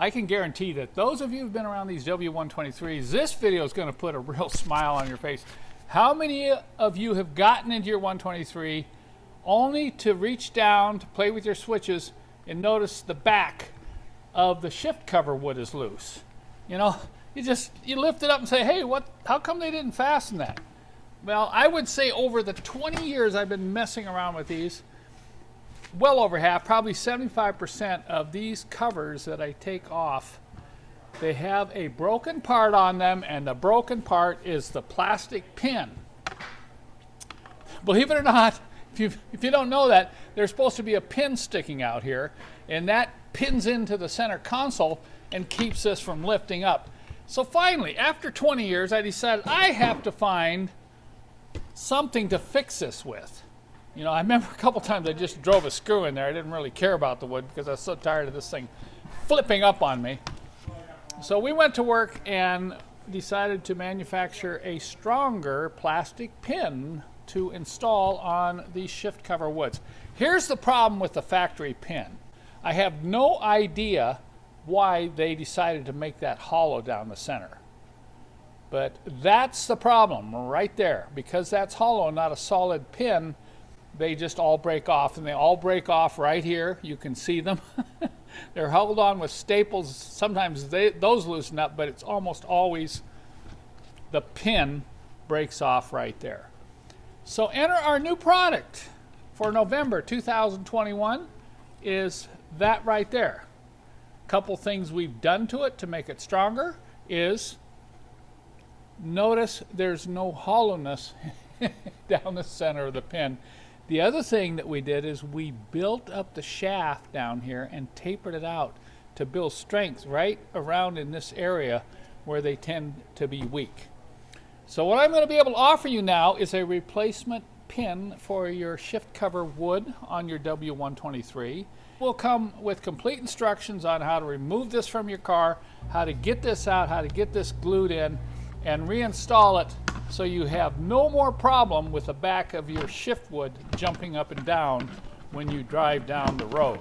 I can guarantee that those of you who've been around these W123s, this video is going to put a real smile on your face. How many of you have gotten into your 123 only to reach down to play with your switches and notice the back of the shift cover wood is loose? You know, you lift it up and say, hey, how come they didn't fasten that? Well, I would say over the 20 years I've been messing around with these, well over half, probably 75% of these covers that I take off, they have a broken part on them, and the broken part is the plastic pin. Believe it or not, if you don't know that, there's supposed to be a pin sticking out here, and that pins into the center console and keeps this from lifting up. So finally, after 20 years, I decided I have to find something to fix this with. You know, I remember a couple times I just drove a screw in there. I didn't really care about the wood because I was so tired of this thing flipping up on me. So we went to work and decided to manufacture a stronger plastic pin to install on these shift cover woods. Here's the problem with the factory pin. I have no idea why they decided to make that hollow down the center. But that's the problem right there. Because that's hollow, not a solid pin, they just all break off, and they all break off right here. You can see them. They're held on with staples. Sometimes those loosen up, but it's almost always the pin breaks off right there. So enter our new product for November 2021 is that right there. Couple things we've done to it to make it stronger is notice there's no hollowness down the center of the pin. The other thing that we did is we built up the shaft down here and tapered it out to build strength right around in this area where they tend to be weak. So what I'm going to be able to offer you now is a replacement pin for your shift cover wood on your W123. Will come with complete instructions on how to remove this from your car, how to get this out, how to get this glued in, and reinstall it so you have no more problem with the back of your shift wood jumping up and down when you drive down the road.